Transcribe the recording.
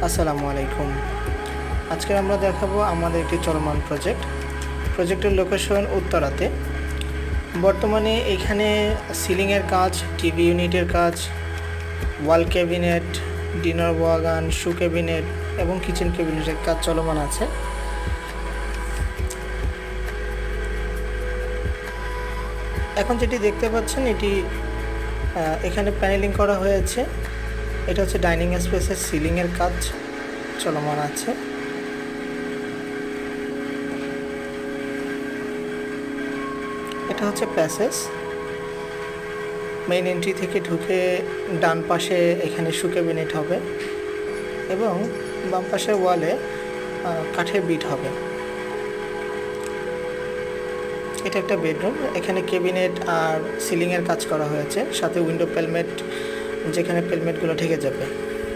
আসসালামু আলাইকুম। আজকে আমরা দেখাবো আমাদের একটি চলমান প্রজেক্টের লোকেশন উত্তরাতে। বর্তমানে এখানে সিলিংয়ের কাজ, টিভি ইউনিটের কাজ, ওয়াল ক্যাবিনেট, ডিনার ওয়াগান, শু ক্যাবিনেট এবং কিচেন ক্যাবিনেটের কাজ চলমান আছে। এখন যেটি দেখতে পাচ্ছেন এটি এখানে প্যানেলিং করা হয়েছে। এটা হচ্ছে ডাইনিং স্পেসের সিলিংয়ের কাজ চলমান আছে। এটা হচ্ছে প্যাসেজ। মেইন এন্ট্রি থেকে ঢুকে ডান পাশে এখানে শু ক্যাবিনেট হবে এবং বাম পাশের ওয়ালে কাঠের বিট হবে। এটা একটা বেডরুম। এখানে ক্যাবিনেট আর সিলিংয়ের কাজ করা হয়েছে, সাথে উইন্ডো পেলমেট, যেখানে পেলমেটগুলো ঢেকে যাবে।